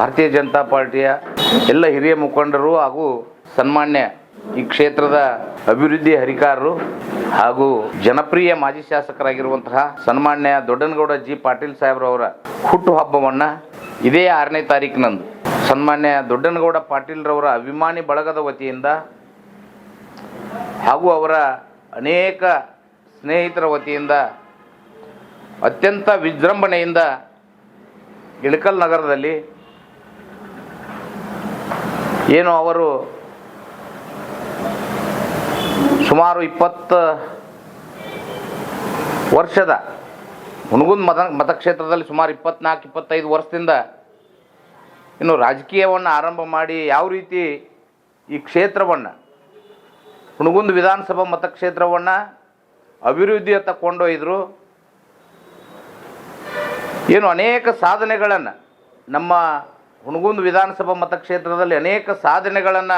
ಭಾರತೀಯ ಜನತಾ ಪಾರ್ಟಿಯ ಎಲ್ಲ ಹಿರಿಯ ಮುಖಂಡರು ಹಾಗೂ ಸನ್ಮಾನ್ಯ ಈ ಕ್ಷೇತ್ರದ ಅಭಿವೃದ್ಧಿ ಹರಿಕಾರರು ಹಾಗೂ ಜನಪ್ರಿಯ ಮಾಜಿ ಶಾಸಕರಾಗಿರುವಂತಹ ಸನ್ಮಾನ್ಯ ದೊಡ್ಡನಗೌಡ ಜಿ ಪಾಟೀಲ್ ಸಾಹೇಬ್ರವರ ಹುಟ್ಟುಹಬ್ಬವನ್ನು ಇದೇ 6ನೇ ತಾರೀಕಿನಂದು ಸನ್ಮಾನ್ಯ ದೊಡ್ಡನಗೌಡ ಪಾಟೀಲ್ರವರ ಅಭಿಮಾನಿ ಬಳಗದ ವತಿಯಿಂದ ಹಾಗೂ ಅವರ ಅನೇಕ ಸ್ನೇಹಿತರ ವತಿಯಿಂದ ಅತ್ಯಂತ ವಿಜೃಂಭಣೆಯಿಂದ ಇಳಕಲ್ ನಗರದಲ್ಲಿ ಏನು ಅವರು ಸುಮಾರು 20 ವರ್ಷದ ಹುನಗುಂದ ಮತಕ್ಷೇತ್ರದಲ್ಲಿ ಸುಮಾರು 24-25 ವರ್ಷದಿಂದ ಇನ್ನು ರಾಜಕೀಯವನ್ನು ಆರಂಭ ಮಾಡಿ ಯಾವ ರೀತಿ ಈ ಕ್ಷೇತ್ರವನ್ನು ಹುನಗುಂದ ವಿಧಾನಸಭಾ ಮತಕ್ಷೇತ್ರವನ್ನು ಅಭಿವೃದ್ಧಿಯತ್ತ ಕೊಂಡೊಯ್ದರು. ಏನು ಅನೇಕ ಸಾಧನೆಗಳನ್ನು ನಮ್ಮ ಹುನಗುಂದ ವಿಧಾನಸಭಾ ಮತಕ್ಷೇತ್ರದಲ್ಲಿ ಅನೇಕ ಸಾಧನೆಗಳನ್ನು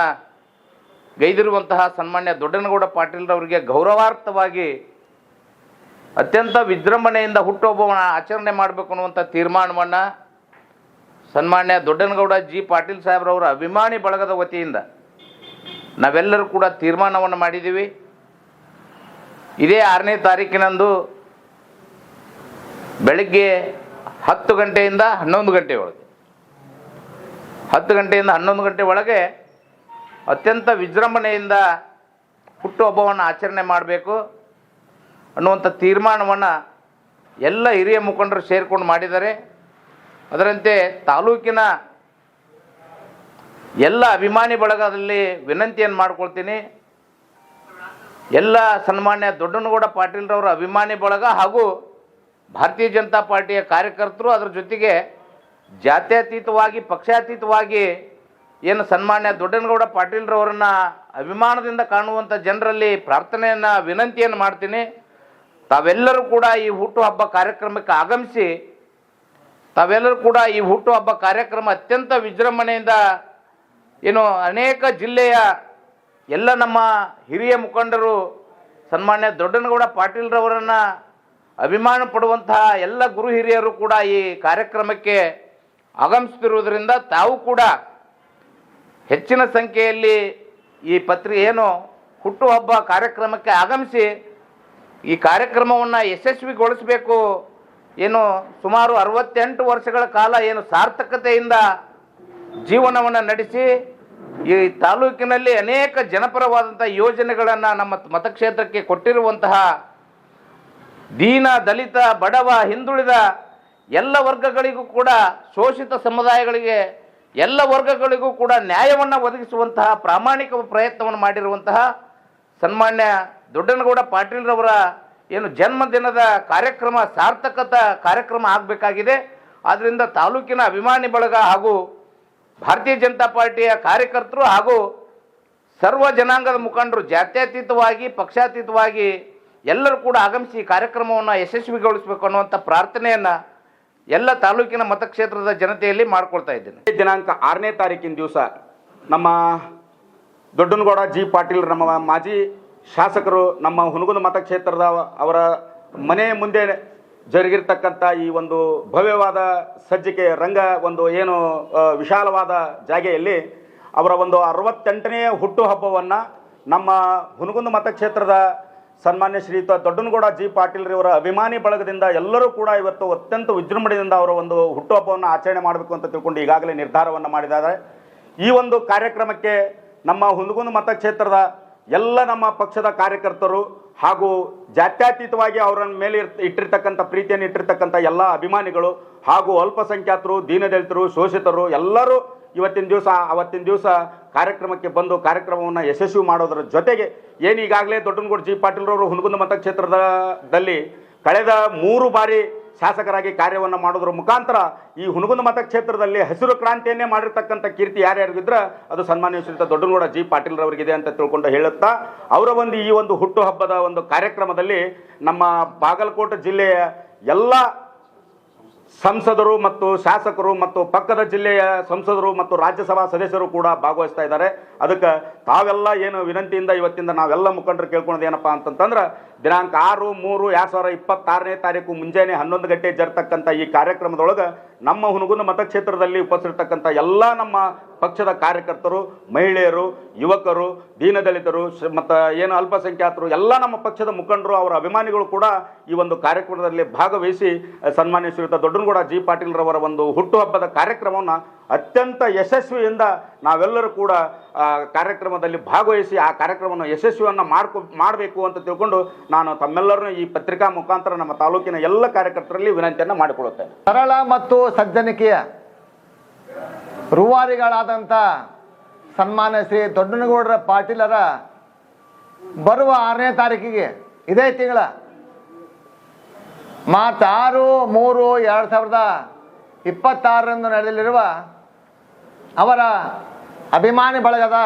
ಗೈದಿರುವಂತಹ ಸನ್ಮಾನ್ಯ ದೊಡ್ಡನಗೌಡ ಪಾಟೀಲ್ರವರಿಗೆ ಗೌರವಾರ್ಥವಾಗಿ ಅತ್ಯಂತ ವಿಜೃಂಭಣೆಯಿಂದ ಹುಟ್ಟುಹಬ್ಬವನ್ನು ಆಚರಣೆ ಮಾಡಬೇಕು ಅನ್ನುವಂಥ ತೀರ್ಮಾನವನ್ನು ಸನ್ಮಾನ್ಯ ದೊಡ್ಡನಗೌಡ ಜಿ ಪಾಟೀಲ್ ಸಾಹೇಬ್ರವರ ಅಭಿಮಾನಿ ಬಳಗದ ವತಿಯಿಂದ ನಾವೆಲ್ಲರೂ ಕೂಡ ತೀರ್ಮಾನವನ್ನು ಮಾಡಿದ್ದೀವಿ. ಇದೇ 6ನೇ ತಾರೀಕಿನಂದು ಬೆಳಗ್ಗೆ 10 ಗಂಟೆಯಿಂದ 11 ಗಂಟೆ ಒಳಗೆ 10 ಗಂಟೆಯಿಂದ 11 ಗಂಟೆ ಒಳಗೆ ಅತ್ಯಂತ ವಿಜೃಂಭಣೆಯಿಂದ ಹುಟ್ಟುಹಬ್ಬವನ್ನು ಆಚರಣೆ ಮಾಡಬೇಕು ಅನ್ನುವಂಥ ತೀರ್ಮಾನವನ್ನು ಎಲ್ಲ ಹಿರಿಯ ಮುಖಂಡರು ಸೇರಿಕೊಂಡು ಮಾಡಿದ್ದಾರೆ. ಅದರಂತೆ ತಾಲೂಕಿನ ಎಲ್ಲ ಅಭಿಮಾನಿ ಬಳಗದಲ್ಲಿ ವಿನಂತಿಯನ್ನು ಮಾಡ್ಕೊಳ್ತೀನಿ. ಎಲ್ಲ ಸನ್ಮಾನ್ಯ ದೊಡ್ಡನಗೌಡ ಪಾಟೀಲ್ರವರ ಅಭಿಮಾನಿ ಬಳಗ ಹಾಗೂ ಭಾರತೀಯ ಜನತಾ ಪಾರ್ಟಿಯ ಕಾರ್ಯಕರ್ತರು, ಅದರ ಜೊತೆಗೆ ಜಾತ್ಯತೀತವಾಗಿ ಪಕ್ಷಾತೀತವಾಗಿ ಏನು ಸನ್ಮಾನ್ಯ ದೊಡ್ಡನಗೌಡ ಪಾಟೀಲ್ರವರನ್ನು ಅಭಿಮಾನದಿಂದ ಕಾಣುವಂಥ ಜನರಲ್ಲಿ ಪ್ರಾರ್ಥನೆಯನ್ನು ವಿನಂತಿಯನ್ನು ಮಾಡ್ತೀನಿ. ತಾವೆಲ್ಲರೂ ಕೂಡ ಈ ಹುಟ್ಟುಹಬ್ಬ ಕಾರ್ಯಕ್ರಮಕ್ಕೆ ಆಗಮಿಸಿ ತಾವೆಲ್ಲರೂ ಕೂಡ ಈ ಹುಟ್ಟುಹಬ್ಬ ಕಾರ್ಯಕ್ರಮ ಅತ್ಯಂತ ವಿಜೃಂಭಣೆಯಿಂದ ಏನು ಅನೇಕ ಜಿಲ್ಲೆಯ ಎಲ್ಲ ನಮ್ಮ ಹಿರಿಯ ಮುಖಂಡರು ಸನ್ಮಾನ್ಯ ದೊಡ್ಡನಗೌಡ ಪಾಟೀಲ್ರವರನ್ನು ಅಭಿಮಾನ ಪಡುವಂತಹ ಎಲ್ಲ ಗುರು ಹಿರಿಯರು ಕೂಡ ಈ ಕಾರ್ಯಕ್ರಮಕ್ಕೆ ಆಗಮಿಸುತ್ತಿರುವುದರಿಂದ ತಾವು ಕೂಡ ಹೆಚ್ಚಿನ ಸಂಖ್ಯೆಯಲ್ಲಿ ಈ ಏನು ಹುಟ್ಟುಹಬ್ಬ ಕಾರ್ಯಕ್ರಮಕ್ಕೆ ಆಗಮಿಸಿ ಈ ಕಾರ್ಯಕ್ರಮವನ್ನು ಯಶಸ್ವಿಗೊಳಿಸಬೇಕು. ಏನು ಸುಮಾರು 68 ವರ್ಷಗಳ ಕಾಲ ಏನು ಸಾರ್ಥಕತೆಯಿಂದ ಜೀವನವನ್ನು ನಡೆಸಿ ಈ ತಾಲೂಕಿನಲ್ಲಿ ಅನೇಕ ಜನಪರವಾದಂಥ ಯೋಜನೆಗಳನ್ನು ನಮ್ಮ ಮತಕ್ಷೇತ್ರಕ್ಕೆ ಕೊಟ್ಟಿರುವಂತಹ ದೀನ ದಲಿತ ಬಡವ ಹಿಂದುಳಿದ ಎಲ್ಲ ವರ್ಗಗಳಿಗೂ ಕೂಡ ಶೋಷಿತ ಸಮುದಾಯಗಳಿಗೆ ಎಲ್ಲ ವರ್ಗಗಳಿಗೂ ಕೂಡ ನ್ಯಾಯವನ್ನು ಒದಗಿಸುವಂತಹ ಪ್ರಾಮಾಣಿಕ ಪ್ರಯತ್ನವನ್ನು ಮಾಡಿರುವಂತಹ ಸನ್ಮಾನ್ಯ ದೊಡ್ಡನಗೌಡ ಪಾಟೀಲ್ರವರ ಏನು ಜನ್ಮದಿನದ ಕಾರ್ಯಕ್ರಮ ಸಾರ್ಥಕತ ಕಾರ್ಯಕ್ರಮ ಆಗಬೇಕಾಗಿದೆ. ಆದ್ದರಿಂದ ತಾಲೂಕಿನ ಅಭಿಮಾನಿ ಬಳಗ ಹಾಗೂ ಭಾರತೀಯ ಜನತಾ ಪಾರ್ಟಿಯ ಕಾರ್ಯಕರ್ತರು ಹಾಗೂ ಸರ್ವ ಜನಾಂಗದ ಮುಖಂಡರು ಜಾತ್ಯತೀತವಾಗಿ ಪಕ್ಷಾತೀತವಾಗಿ ಎಲ್ಲರೂ ಕೂಡ ಆಗಮಿಸಿ ಈ ಕಾರ್ಯಕ್ರಮವನ್ನು ಯಶಸ್ವಿಗೊಳಿಸಬೇಕು ಅನ್ನುವಂಥ ಪ್ರಾರ್ಥನೆಯನ್ನು ಎಲ್ಲ ತಾಲೂಕಿನ ಮತಕ್ಷೇತ್ರದ ಜನತೆಯಲ್ಲಿ ಮಾಡ್ಕೊಳ್ತಾ ಇದ್ದೇನೆ. ದಿನಾಂಕ 6ನೇ ತಾರೀಕಿನ ದಿವಸ ನಮ್ಮ ದೊಡ್ಡನಗೌಡ ಜಿ ಪಾಟೀಲ್ ನಮ್ಮ ಮಾಜಿ ಶಾಸಕರು ನಮ್ಮ ಹುನಗುಂದ ಮತಕ್ಷೇತ್ರದ ಅವರ ಮನೆ ಮುಂದೆ ಜರುಗಿರ್ತಕ್ಕಂಥ ಈ ಒಂದು ಭವ್ಯವಾದ ಸಜ್ಜಿಕೆ ರಂಗ ಒಂದು ಏನು ವಿಶಾಲವಾದ ಜಾಗೆಯಲ್ಲಿ ಅವರ ಒಂದು 68ನೇ ಹುಟ್ಟುಹಬ್ಬವನ್ನು ನಮ್ಮ ಹುನಗುಂದ ಮತಕ್ಷೇತ್ರದ ಸನ್ಮಾನ್ಯ ಶ್ರೀಯುತ ದೊಡ್ಡನಗೌಡ ಜಿ ಪಾಟೀಲ್ರವರ ಅಭಿಮಾನಿ ಬಳಗದಿಂದ ಎಲ್ಲರೂ ಕೂಡ ಇವತ್ತು ಅತ್ಯಂತ ವಿಜೃಂಭಣೆಯಿಂದ ಅವರ ಒಂದು ಹುಟ್ಟುಹಬ್ಬವನ್ನು ಆಚರಣೆ ಮಾಡಬೇಕು ಅಂತ ತಿಳ್ಕೊಂಡು ಈಗಾಗಲೇ ನಿರ್ಧಾರವನ್ನು ಮಾಡಿದ್ದಾರೆ. ಈ ಒಂದು ಕಾರ್ಯಕ್ರಮಕ್ಕೆ ನಮ್ಮ ಹುನಗುಂದ ಮತಕ್ಷೇತ್ರದ ಎಲ್ಲ ನಮ್ಮ ಪಕ್ಷದ ಕಾರ್ಯಕರ್ತರು ಹಾಗೂ ಜಾತ್ಯತೀತವಾಗಿ ಅವರ ಮೇಲೆ ಇಟ್ಟಿರ್ತಕ್ಕಂಥ ಪ್ರೀತಿಯನ್ನು ಇಟ್ಟಿರ್ತಕ್ಕಂಥ ಎಲ್ಲ ಅಭಿಮಾನಿಗಳು ಹಾಗೂ ಅಲ್ಪಸಂಖ್ಯಾತರು ದೀನದಲಿತರು ಶೋಷಿತರು ಎಲ್ಲರೂ ಅವತ್ತಿನ ದಿವಸ ಕಾರ್ಯಕ್ರಮಕ್ಕೆ ಬಂದು ಕಾರ್ಯಕ್ರಮವನ್ನು ಯಶಸ್ವಿ ಮಾಡೋದರ ಜೊತೆಗೆ ಏನು ಈಗಾಗಲೇ ದೊಡ್ಡನಗೌಡ ಜಿ ಪಾಟೀಲ್ರವರು ಹುನಗುಂದ ಮತಕ್ಷೇತ್ರದಲ್ಲಿ ಕಳೆದ 3 ಬಾರಿ ಶಾಸಕರಾಗಿ ಕಾರ್ಯವನ್ನು ಮಾಡೋದ್ರ ಮುಖಾಂತರ ಈ ಹುನಗುಂದ ಮತಕ್ಷೇತ್ರದಲ್ಲಿ ಹಸಿರು ಕ್ರಾಂತಿಯನ್ನೇ ಮಾಡಿರ್ತಕ್ಕಂಥ ಕೀರ್ತಿ ಯಾರ್ಯಾರಿಗಿದ್ರೆ ಅದು ಸನ್ಮಾನ್ಯ ಶ್ರೀಯುತ ದೊಡ್ಡನಗೌಡ ಜಿ ಪಾಟೀಲ್ರವರಿಗಿದೆ ಅಂತ ತಿಳ್ಕೊಂಡು ಹೇಳುತ್ತಾ ಅವರ ಒಂದು ಈ ಒಂದು ಹುಟ್ಟುಹಬ್ಬದ ಒಂದು ಕಾರ್ಯಕ್ರಮದಲ್ಲಿ ನಮ್ಮ ಬಾಗಲಕೋಟೆ ಜಿಲ್ಲೆಯ ಎಲ್ಲ ಸಂಸದರು ಮತ್ತು ಶಾಸಕರು ಮತ್ತು ಪಕ್ಕದ ಜಿಲ್ಲೆಯ ಸಂಸದರು ಮತ್ತು ರಾಜ್ಯಸಭಾ ಸದಸ್ಯರು ಕೂಡ ಭಾಗವಹಿಸ್ತಾ ಇದ್ದಾರೆ. ಅದಕ್ಕೆ ತಾವೆಲ್ಲ ಏನು ವಿನಂತಿಯಿಂದ ಇವತ್ತಿಂದ ನಾವೆಲ್ಲ ಮುಖಂಡರು ಕೇಳ್ಕೊಳ್ಳೋದು ಏನಪ್ಪ ಅಂತಂತಂದ್ರೆ ದಿನಾಂಕ 6/3/2026ನೇ ತಾರೀಕು ಮುಂಜಾನೆ 11 ಗಂಟೆ ಜರ್ತಕ್ಕಂಥ ಈ ಕಾರ್ಯಕ್ರಮದೊಳಗೆ ನಮ್ಮ ಹುನಗುಂದ ಮತಕ್ಷೇತ್ರದಲ್ಲಿ ಉಪಸ್ಥಿತಕ್ಕಂಥ ಎಲ್ಲ ನಮ್ಮ ಪಕ್ಷದ ಕಾರ್ಯಕರ್ತರು, ಮಹಿಳೆಯರು, ಯುವಕರು, ದೀನದಲಿತರು ಮತ್ತು ಏನು ಅಲ್ಪಸಂಖ್ಯಾತರು ಎಲ್ಲ ನಮ್ಮ ಪಕ್ಷದ ಮುಖಂಡರು, ಅವರ ಅಭಿಮಾನಿಗಳು ಕೂಡ ಈ ಒಂದು ಕಾರ್ಯಕ್ರಮದಲ್ಲಿ ಭಾಗವಹಿಸಿ ಸನ್ಮಾನ್ಯ ಶ್ರೀಯುತ ದೊಡ್ಡನಗೌಡ ಜಿ ಪಾಟೀಲ್ರವರ ಒಂದು ಹುಟ್ಟುಹಬ್ಬದ ಕಾರ್ಯಕ್ರಮವನ್ನು ಅತ್ಯಂತ ಯಶಸ್ವಿಯಿಂದ ನಾವೆಲ್ಲರೂ ಕೂಡ ಕಾರ್ಯಕ್ರಮದಲ್ಲಿ ಭಾಗವಹಿಸಿ ಆ ಕಾರ್ಯಕ್ರಮವನ್ನು ಯಶಸ್ವಿಯನ್ನು ಮಾಡಬೇಕು ಅಂತ ತಿಳ್ಕೊಂಡು ನಾನು ತಮ್ಮೆಲ್ಲರನ್ನು ಈ ಪತ್ರಿಕಾ ಮುಖಾಂತರ ನಮ್ಮ ತಾಲೂಕಿನ ಎಲ್ಲ ಕಾರ್ಯಕರ್ತರಲ್ಲಿ ವಿನಂತಿಯನ್ನು ಮಾಡಿಕೊಳ್ಳುತ್ತೇನೆ. ಸರಳ ಮತ್ತು ಸಜ್ಜನಿಕೆಯ ರೂವಾರಿಗಳಾದಂಥ ಸನ್ಮಾನ್ಯ ಶ್ರೀ ದೊಡ್ಡನಗೌಡರ ಪಾಟೀಲರ ಬರುವ 6ನೇ ತಾರೀಕಿಗೆ ಇದೇ ತಿಂಗಳ ಮಾರ್ಚ್ 6/3/2026 ನಡೆಯಲಿರುವ ಅವರ ಅಭಿಮಾನಿ ಬಳಗದ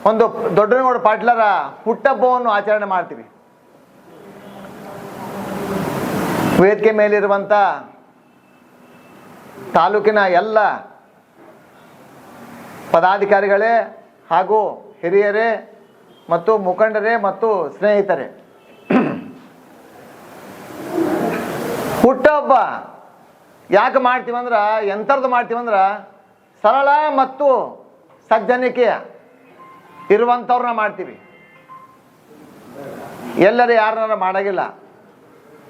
ಒಂದು ದೊಡ್ಡನಗೌಡ ಪಾಟೀಲರ ಹುಟ್ಟಹಬ್ಬವನ್ನು ಆಚರಣೆ ಮಾಡ್ತೀವಿ. ವೇದಿಕೆ ಮೇಲಿರುವಂಥ ತಾಲೂಕಿನ ಎಲ್ಲ ಪದಾಧಿಕಾರಿಗಳೇ ಹಾಗೂ ಹಿರಿಯರೇ ಮತ್ತು ಮುಖಂಡರೇ ಮತ್ತು ಸ್ನೇಹಿತರೆ, ಹುಟ್ಟಹಬ್ಬ ಯಾಕೆ ಮಾಡ್ತೀವಂದ್ರೆ, ಎಂಥದ್ದು ಮಾಡ್ತೀವಂದ್ರೆ ಸರಳ ಮತ್ತು ಸಜ್ಜನಿಕೆಯ ಇರುವಂಥವ್ರನ್ನ ಮಾಡ್ತೀವಿ. ಎಲ್ಲರೂ ಯಾರನ್ನ ಮಾಡೋಂಗಿಲ್ಲ.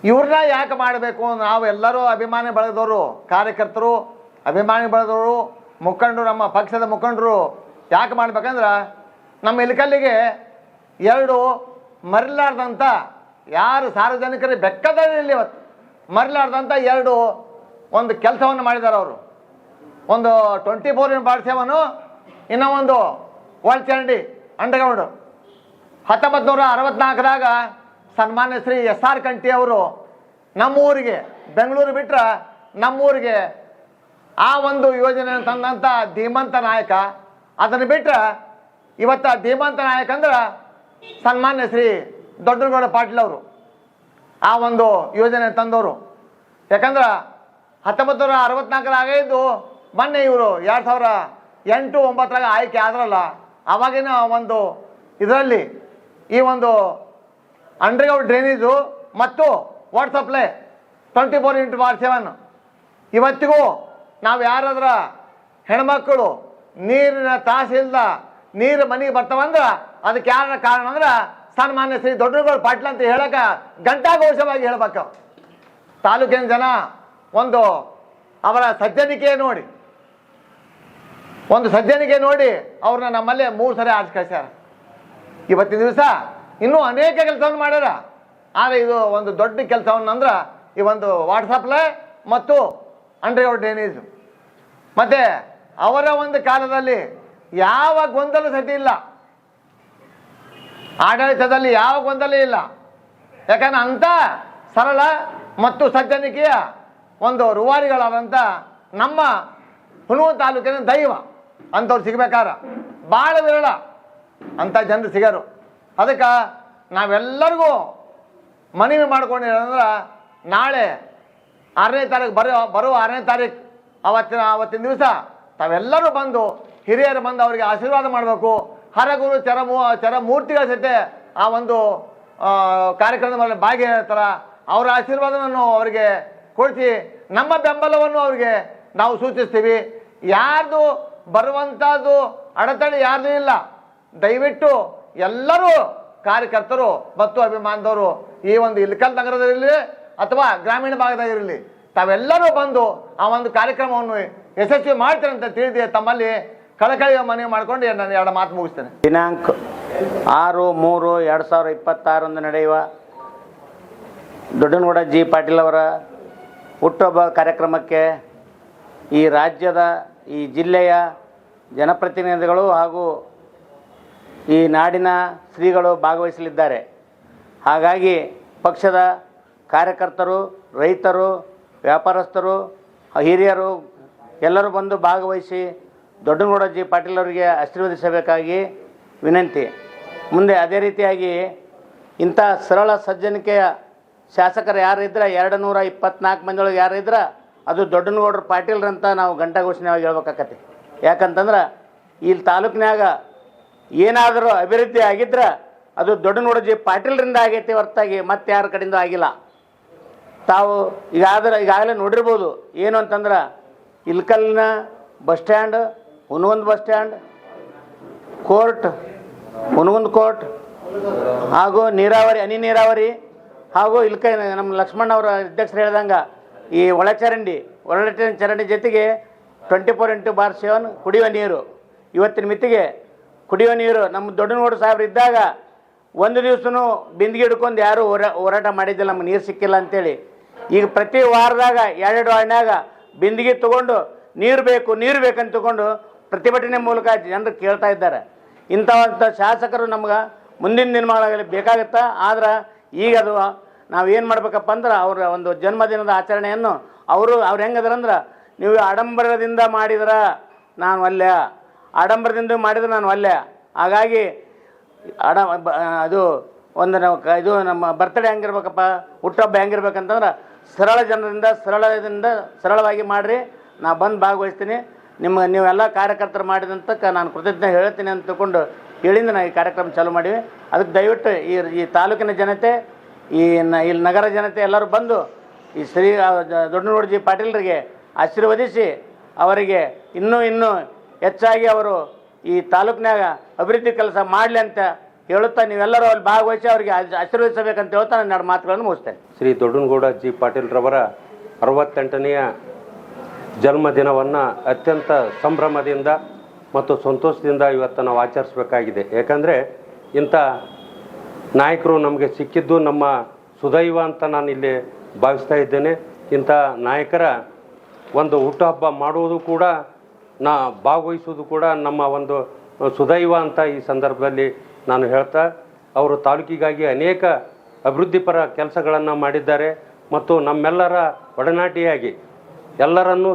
ಇವ್ರನ್ನ ಯಾಕೆ ಮಾಡಬೇಕು? ನಾವು ಎಲ್ಲರೂ ಅಭಿಮಾನಿ ಬಳಗದವರು, ಕಾರ್ಯಕರ್ತರು, ಅಭಿಮಾನಿ ಬಳಗದವರು, ಮುಖಂಡರು, ನಮ್ಮ ಪಕ್ಷದ ಮುಖಂಡರು ಯಾಕೆ ಮಾಡ್ಬೇಕಂದ್ರೆ ನಮ್ಮ ಇಲಕಲ್ಲಿಗೆ 2 ಮರಿಲಾರ್ದಂಥ, ಯಾರು ಸಾರ್ವಜನಿಕರಿಗೆ ಬೆಕ್ಕದಲ್ಲಿ ಇವತ್ತು ಮರಿಲಾರ್ದಂಥ 2 ಒಂದು ಕೆಲಸವನ್ನು ಮಾಡಿದ್ದಾರೆ ಅವರು. ಒಂದು 24/7, ಇನ್ನೂ ಒಂದು ಒಳಚರಂಡಿ ಅಂಡರ್ಗ್ರೌಂಡು. 1964ದಾಗ ಸನ್ಮಾನ್ಯ ಶ್ರೀ SR ಕಂಠಿ ಅವರು ನಮ್ಮೂರಿಗೆ, ಬೆಂಗಳೂರು ಬಿಟ್ಟರೆ ನಮ್ಮೂರಿಗೆ ಆ ಒಂದು ಯೋಜನೆ ತಂದಂಥ ಧೀಮಂತ ನಾಯಕ. ಅದನ್ನು ಬಿಟ್ಟರೆ ಇವತ್ತು ಧೀಮಂತ ನಾಯಕ ಅಂದ್ರೆ ಸನ್ಮಾನ್ಯ ಶ್ರೀ ದೊಡ್ಡನಗೌಡ ಪಾಟೀಲ್ ಅವರು ಆ ಒಂದು ಯೋಜನೆ ತಂದವರು. ಯಾಕಂದ್ರೆ 1964 ಇದ್ದು ಮೊನ್ನೆ ಇವರು 2008-09 ಆಯ್ಕೆ ಆದ್ರಲ್ಲ, ಆವಾಗಿನ ಒಂದು ಇದರಲ್ಲಿ ಈ ಒಂದು ಅಂಡರ್ಗ್ರೌಂಡ್ ಡ್ರೈನೇಜು ಮತ್ತು ವಾಟರ್ ಸಪ್ಲೈ 24/7 ಇವತ್ತಿಗೂ ನಾವು ಯಾರಾದ್ರ ಹೆಣ್ಮಕ್ಕಳು ನೀರಿನ ತ್ರಾಸಿಲ್ದ ನೀರು ಮನೆಗೆ ಬರ್ತಾವಂದ್ರೆ ಅದಕ್ಕೆ ಯಾರ ಕಾರಣ ಅಂದ್ರೆ ಸನ್ಮಾನ್ಯ ಶ್ರೀ ದೊಡ್ಡನಗೌಡ ಪಾಟೀಲ್ ಅಂತ ಹೇಳಕ್ಕೆ ಘಂಟಾಘೋಷವಾಗಿ ಹೇಳ್ಬೇಕು. ತಾಲೂಕಿನ ಜನ ಒಂದು ಅವರ ಸಜ್ಜನಿಕೆ ನೋಡಿ, ಅವ್ರನ್ನ ನಮ್ಮಲ್ಲೇ 3 ಸರಿ ಆಚೆ ಕಳಿಸ್ಯಾರ. ಇವತ್ತಿನ ದಿವಸ ಇನ್ನೂ ಅನೇಕ ಕೆಲಸವನ್ನು ಮಾಡ್ಯಾರ. ಆದರೆ ಇದು ಒಂದು ದೊಡ್ಡ ಕೆಲಸವನ್ನಂದ್ರೆ ಈ ಒಂದು ವಾಟರ್ ಸಪ್ಲೈ ಮತ್ತು ಅಂಡರ್ಗ್ರೌಂಡ್ ಡ್ರೈನೇಜು. ಮತ್ತು ಅವರ ಒಂದು ಕಾಲದಲ್ಲಿ ಯಾವ ಗೊಂದಲ ಸತಿ ಇಲ್ಲ, ಆಡಳಿತದಲ್ಲಿ ಯಾವ ಗೊಂದಲ ಇಲ್ಲ. ಯಾಕಂದ್ರೆ ಅಂಥ ಸರಳ ಮತ್ತು ಸಜ್ಜನಿಕೆಯ ಒಂದು ರೂವಾರಿಗಳಾದಂಥ ನಮ್ಮ ಹುಣಸೂರು ತಾಲೂಕಿನ ದೈವ ಅಂಥವ್ರು ಸಿಗ್ಬೇಕಾರ ಭಾಳ ವಿರಳ, ಅಂಥ ಜನರು ಸಿಗೋರು. ಅದಕ್ಕೆ ನಾವೆಲ್ಲರಿಗೂ ಮನವಿ ಮಾಡ್ಕೊಂಡಿರೋದಂದ್ರೆ ನಾಳೆ 6ನೇ ತಾರೀಕು ಬರುವ 6ನೇ ತಾರೀಕು ಅವತ್ತಿನ ದಿವಸ ತಾವೆಲ್ಲರೂ ಬಂದು, ಹಿರಿಯರು ಬಂದು ಅವರಿಗೆ ಆಶೀರ್ವಾದ ಮಾಡಬೇಕು. ಹರಗುರು ಚರಮೂರ್ತಿಗಳ ಜೊತೆ ಆ ಒಂದು ಕಾರ್ಯಕ್ರಮದಲ್ಲಿ ಭಾಗಿಯಾಗ್ತಾರೆ. ಅವರ ಆಶೀರ್ವಾದವನ್ನು ಅವರಿಗೆ ಕೊಡಿಸಿ ನಮ್ಮ ಬೆಂಬಲವನ್ನು ಅವರಿಗೆ ನಾವು ಸೂಚಿಸ್ತೀವಿ. ಯಾರ್ದು ಬರುವಂಥದ್ದು ಅಡೆತಡೆ ಯಾರ್ದು ಇಲ್ಲ. ದಯವಿಟ್ಟು ಎಲ್ಲರೂ ಕಾರ್ಯಕರ್ತರು ಮತ್ತು ಅಭಿಮಾನದವರು ಈ ಒಂದು ಇಲಕಲ್ ನಗರದಲ್ಲಿರಲಿ ಅಥವಾ ಗ್ರಾಮೀಣ ಭಾಗದಾಗಿರಲಿ ತಾವೆಲ್ಲರೂ ಬಂದು ಆ ಒಂದು ಕಾರ್ಯಕ್ರಮವನ್ನು ಯಶಸ್ವಿ ಮಾಡ್ತಾರೆ ಅಂತ ತಿಳಿದು ತಮ್ಮಲ್ಲಿ ಕಳಕಳಿಯ ಮನವಿ ಮಾಡಿಕೊಂಡು ನಾನು 2 ಮಾತು ಮುಗಿಸ್ತೇನೆ. ದಿನಾಂಕ 6/3/2026 ನಡೆಯುವ ದೊಡ್ಡನಗೌಡ ಜಿ ಪಾಟೀಲ್ ಅವರ ಹುಟ್ಟುಹಬ್ಬ ಕಾರ್ಯಕ್ರಮಕ್ಕೆ ಈ ರಾಜ್ಯದ, ಈ ಜಿಲ್ಲೆಯ ಜನಪ್ರತಿನಿಧಿಗಳು ಹಾಗೂ ಈ ನಾಡಿನ ಶ್ರೀಗಳು ಭಾಗವಹಿಸಲಿದ್ದಾರೆ. ಹಾಗಾಗಿ ಪಕ್ಷದ ಕಾರ್ಯಕರ್ತರು, ರೈತರು, ವ್ಯಾಪಾರಸ್ಥರು, ಹಿರಿಯರು ಎಲ್ಲರೂ ಬಂದು ಭಾಗವಹಿಸಿ ದೊಡ್ಡನಗೌಡ ಜಿ ಪಾಟೀಲ್ ಅವರಿಗೆ ಆಶೀರ್ವದಿಸಬೇಕಾಗಿ ವಿನಂತಿ. ಮುಂದೆ ಅದೇ ರೀತಿಯಾಗಿ ಇಂಥ ಸರಳ ಸಜ್ಜನಿಕೆಯ ಶಾಸಕರು ಯಾರಿದ್ರೆ 224 ಮಂದಿಯೊಳಗೆ ಯಾರಿದ್ರೆ ಅದು ದೊಡ್ಡನಗೌಡರ ಪಾಟೀಲ್ರಂತ ನಾವು ಘಂಟಾಘೋಷಣೆಯಾಗಿ ಹೇಳ್ಬೇಕಾಕತಿ. ಯಾಕಂತಂದ್ರೆ ಇಲ್ಲಿ ತಾಲೂಕಿನಾಗ ಏನಾದರೂ ಅಭಿವೃದ್ಧಿ ಆಗಿದ್ರೆ ಅದು ದೊಡ್ಡನಗೌಡ ಜಿ ಪಾಟೀಲ್ರಿಂದ ಆಗೈತಿ ಹೊರತಾಗಿ ಮತ್ತೆ ಯಾರ ಕಡೆಯಿಂದ ಆಗಿಲ್ಲ. ತಾವು ಈಗಾಗಲೇ ನೋಡಿರ್ಬೋದು. ಏನು ಅಂತಂದ್ರೆ ಇಲ್ಕಲ್ನ bus stand, Hungund bus stand, court, Hungund court, ಹಾಗೂ ನೀರಾವರಿ, ಹನಿ ನೀರಾವರಿ, ಹಾಗೂ ಇಲ್ಕ ನಮ್ಮ ಲಕ್ಷ್ಮಣ್ಣ ಅವರ ಅಧ್ಯಕ್ಷರು ಹೇಳ್ದಂಗೆ ಈ ಒಳಚರಂಡಿ ಜೊತೆಗೆ 24/7 ಕುಡಿಯುವ ನೀರು. ಇವತ್ತಿನ ಮಿತಿಗೆ ಕುಡಿಯುವ ನೀರು ನಮ್ಮ ದೊಡ್ಡನಗೌಡ ಸಾಹೇಬ್ರು ಇದ್ದಾಗ ಒಂದು ದಿವಸನೂ ಬಿಂದಿಗೆ ಹಿಡ್ಕೊಂಡು ಯಾರೂ ಹೋರಾಟ ಮಾಡಿದ್ದಿಲ್ಲ, ನಮ್ಗೆ ನೀರು ಸಿಕ್ಕಿಲ್ಲ ಅಂತೇಳಿ. ಈಗ ಪ್ರತಿ ವಾರದಾಗ 2 ವಾರ್ಡ್ನಾಗ ಬಿಂದಿಗೆ ತೊಗೊಂಡು ನೀರು ಬೇಕಂತ ತಗೊಂಡು ಪ್ರತಿಭಟನೆ ಮೂಲಕ ಜನರು ಕೇಳ್ತಾ ಇದ್ದಾರೆ. ಇಂಥ ಶಾಸಕರು ನಮ್ಗೆ ಮುಂದಿನ ದಿನಮಾನಗಳಲ್ಲಿ ಬೇಕಾಗುತ್ತಾ. ಆದ್ರೆ ಈಗ ಅದು ನಾವೇನು ಮಾಡ್ಬೇಕಪ್ಪ ಅಂದ್ರೆ ಅವರ ಒಂದು ಜನ್ಮದಿನದ ಆಚರಣೆಯನ್ನು ಅವ್ರು ಹೆಂಗದ್ರಂದ್ರೆ, ನೀವು ಆಡಂಬರದಿಂದ ಮಾಡಿದ್ರೆ ನಾನು ಅಲ್ಲೇ, ಆಡಂಬರದಿಂದ ಮಾಡಿದ್ರೆ ನಾನು ಅಲ್ಲೇ. ಹಾಗಾಗಿ ಅದು ಒಂದು ಇದು ನಮ್ಮ ಬರ್ತಡೇ ಹೆಂಗಿರ್ಬೇಕಪ್ಪ, ಹುಟ್ಟುಹಬ್ಬ ಹೆಂಗಿರ್ಬೇಕಂತಂದ್ರೆ ಸರಳ ಜನರಿಂದ ಸರಳವಾಗಿ ಮಾಡಿರಿ, ನಾ ಬಂದು ಭಾಗವಹಿಸ್ತೀನಿ. ನೀವೆಲ್ಲ ಕಾರ್ಯಕರ್ತರು ಮಾಡಿದಂತಕ್ಕೆ ನಾನು ಕೃತಜ್ಞತೆ ಹೇಳ್ತೀನಿ ಅಂತ ತಿಳ್ಕೊಂಡು ಹೇಳಿಂದ ನಾವು ಈ ಕಾರ್ಯಕ್ರಮ ಚಾಲೂ ಮಾಡಿವಿ. ಅದಕ್ಕೆ ದಯವಿಟ್ಟು ಈ ತಾಲೂಕಿನ ಜನತೆ, ಇಲ್ಲಿ ನಗರ ಜನತೆ ಎಲ್ಲರೂ ಬಂದು ಈ ಶ್ರೀ ದೊಡ್ಡನಗೌಡ ಜಿ ಪಾಟೀಲ್ರಿಗೆ ಆಶೀರ್ವದಿಸಿ ಅವರಿಗೆ ಇನ್ನೂ ಹೆಚ್ಚಾಗಿ ಅವರು ಈ ತಾಲೂಕಿನಾಗ ಅಭಿವೃದ್ಧಿ ಕೆಲಸ ಮಾಡಲಿ ಅಂತ ಹೇಳುತ್ತಾ ನೀವೆಲ್ಲರೂ ಅಲ್ಲಿ ಭಾಗವಹಿಸಿ ಅವರಿಗೆ ಆಶೀರ್ವದಿಸಬೇಕಂತ ಹೇಳ್ತಾ ನಾನು 2 ಮಾತುಗಳನ್ನು ಮುಗಿಸ್ತೇನೆ. ಶ್ರೀ ದೊಡ್ಡನಗೌಡ ಜಿ ಪಾಟೀಲ್ರವರ 68ನೆಯ ಜನ್ಮದಿನವನ್ನು ಅತ್ಯಂತ ಸಂಭ್ರಮದಿಂದ ಮತ್ತು ಸಂತೋಷದಿಂದ ಇವತ್ತು ನಾವು ಆಚರಿಸಬೇಕಾಗಿದೆ. ಯಾಕಂದರೆ ಇಂಥ ನಾಯಕರು ನಮಗೆ ಸಿಕ್ಕಿದ್ದು ನಮ್ಮ ಸುದೈವ ಅಂತ ನಾನು ಇಲ್ಲಿ ಭಾವಿಸ್ತಾ ಇದ್ದೇನೆ. ಇಂಥ ನಾಯಕರ ಒಂದು ಹುಟ್ಟುಹಬ್ಬ ಮಾಡುವುದು ಕೂಡ, ಭಾಗವಹಿಸುವುದು ಕೂಡ ನಮ್ಮ ಒಂದು ಸುದೈವ ಅಂತ ಈ ಸಂದರ್ಭದಲ್ಲಿ ನಾನು ಹೇಳ್ತಾ, ಅವರು ತಾಲೂಕಿಗಾಗಿ ಅನೇಕ ಅಭಿವೃದ್ಧಿಪರ ಕೆಲಸಗಳನ್ನು ಮಾಡಿದ್ದಾರೆ ಮತ್ತು ನಮ್ಮೆಲ್ಲರ ಒಡನಾಟಿಯಾಗಿ ಎಲ್ಲರನ್ನೂ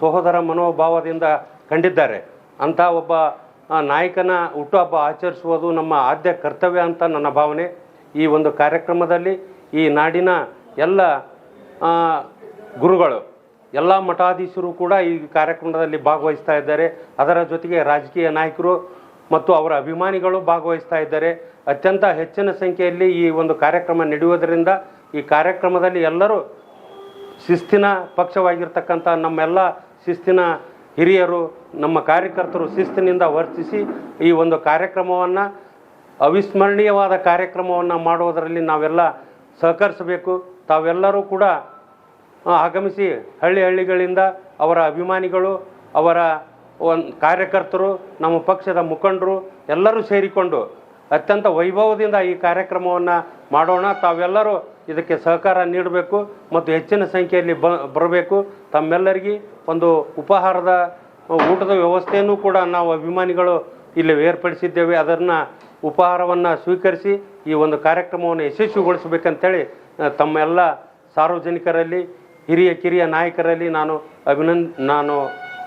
ಸಹೋದರ ಮನೋಭಾವದಿಂದ ಕಂಡಿದ್ದಾರೆ. ಅಂಥ ಒಬ್ಬ ನಾಯಕನ ಹುಟ್ಟುಹಬ್ಬ ಆಚರಿಸುವುದು ನಮ್ಮ ಆದ್ಯ ಕರ್ತವ್ಯ ಅಂತ ನನ್ನ ಭಾವನೆ. ಈ ಒಂದು ಕಾರ್ಯಕ್ರಮದಲ್ಲಿ ಈ ನಾಡಿನ ಎಲ್ಲ ಗುರುಗಳು, ಎಲ್ಲ ಮಠಾಧೀಶರು ಕೂಡ ಈ ಕಾರ್ಯಕ್ರಮದಲ್ಲಿ ಭಾಗವಹಿಸ್ತಾ ಇದ್ದಾರೆ. ಅದರ ಜೊತೆಗೆ ರಾಜಕೀಯ ನಾಯಕರು ಮತ್ತು ಅವರ ಅಭಿಮಾನಿಗಳು ಭಾಗವಹಿಸ್ತಾ ಇದ್ದಾರೆ. ಅತ್ಯಂತ ಹೆಚ್ಚಿನ ಸಂಖ್ಯೆಯಲ್ಲಿ ಈ ಒಂದು ಕಾರ್ಯಕ್ರಮ ನಡೆಯುವುದರಿಂದ ಈ ಕಾರ್ಯಕ್ರಮದಲ್ಲಿ ಎಲ್ಲರೂ ಶಿಸ್ತಿನ ಪಕ್ಷವಾಗಿರ್ತಕ್ಕಂಥ ನಮ್ಮೆಲ್ಲ ಶಿಸ್ತಿನ ಹಿರಿಯರು, ನಮ್ಮ ಕಾರ್ಯಕರ್ತರು ಶಿಸ್ತಿನಿಂದ ವರ್ತಿಸಿ ಈ ಒಂದು ಕಾರ್ಯಕ್ರಮವನ್ನು ಅವಿಸ್ಮರಣೀಯವಾದ ಕಾರ್ಯಕ್ರಮವನ್ನು ಮಾಡುವುದರಲ್ಲಿ ನಾವೆಲ್ಲ ಸಹಕರಿಸಬೇಕು. ತಾವೆಲ್ಲರೂ ಕೂಡ ಆಗಮಿಸಿ ಹಳ್ಳಿಗಳಿಂದ ಅವರ ಅಭಿಮಾನಿಗಳು, ಅವರ ಕಾರ್ಯಕರ್ತರು, ನಮ್ಮ ಪಕ್ಷದ ಮುಖಂಡರು ಎಲ್ಲರೂ ಸೇರಿಕೊಂಡು ಅತ್ಯಂತ ವೈಭವದಿಂದ ಈ ಕಾರ್ಯಕ್ರಮವನ್ನು ಮಾಡೋಣ. ತಾವೆಲ್ಲರೂ ಇದಕ್ಕೆ ಸಹಕಾರ ನೀಡಬೇಕು ಮತ್ತು ಹೆಚ್ಚಿನ ಸಂಖ್ಯೆಯಲ್ಲಿ ಬರಬೇಕು. ತಮ್ಮೆಲ್ಲರಿಗೆ ಒಂದು ಉಪಹಾರದ ಊಟದ ವ್ಯವಸ್ಥೆಯನ್ನು ಕೂಡ ನಾವು ಅಭಿಮಾನಿಗಳು ಇಲ್ಲಿ ಏರ್ಪಡಿಸಿದ್ದೇವೆ. ಅದನ್ನು ಉಪಹಾರವನ್ನು ಸ್ವೀಕರಿಸಿ ಈ ಒಂದು ಕಾರ್ಯಕ್ರಮವನ್ನು ಯಶಸ್ವಿಗೊಳಿಸಬೇಕಂತೇಳಿ ತಮ್ಮೆಲ್ಲ ಸಾರ್ವಜನಿಕರಲ್ಲಿ, ಕಿರಿಯ ನಾಯಕರಲ್ಲಿ ನಾನು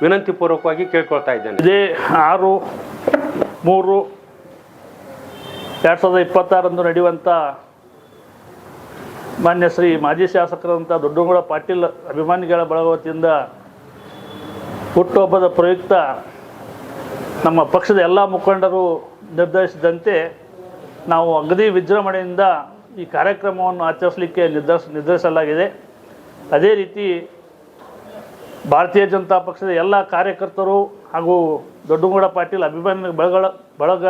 ವಿನಂತಿಪೂರ್ವಕವಾಗಿ ಕೇಳ್ಕೊಳ್ತಾ ಇದ್ದೇನೆ. ಇದೇ 6/3/2026 ನಡೆಯುವಂಥ ಮಾನ್ಯ ಶ್ರೀ ಮಾಜಿ ಶಾಸಕರಂಥ ದೊಡ್ಡನಗೌಡ ಪಾಟೀಲ್ ಅಭಿಮಾನಿಗಳ ಬಳಗ ವತಿಯಿಂದ ಹುಟ್ಟುಹಬ್ಬದ ಪ್ರಯುಕ್ತ ನಮ್ಮ ಪಕ್ಷದ ಎಲ್ಲ ಮುಖಂಡರು ನಿರ್ಧರಿಸಿದಂತೆ ನಾವು ಅಗದಿ ವಿಜೃಂಭಣೆಯಿಂದ ಈ ಕಾರ್ಯಕ್ರಮವನ್ನು ಆಚರಿಸಲಿಕ್ಕೆ ನಿರ್ಧರಿಸಲಾಗಿದೆ. ಅದೇ ರೀತಿ ಭಾರತೀಯ ಜನತಾ ಪಕ್ಷದ ಎಲ್ಲ ಕಾರ್ಯಕರ್ತರು ಹಾಗೂ ದೊಡ್ಡನಗೌಡ ಪಾಟೀಲ್ ಅಭಿಮಾನಿ ಬಳಗ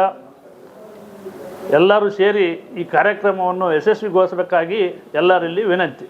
ಎಲ್ಲರೂ ಸೇರಿ ಈ ಕಾರ್ಯಕ್ರಮವನ್ನು ಯಶಸ್ವಿಗೊಳಿಸಬೇಕಾಗಿ ಎಲ್ಲರಲ್ಲಿ ವಿನಂತಿ.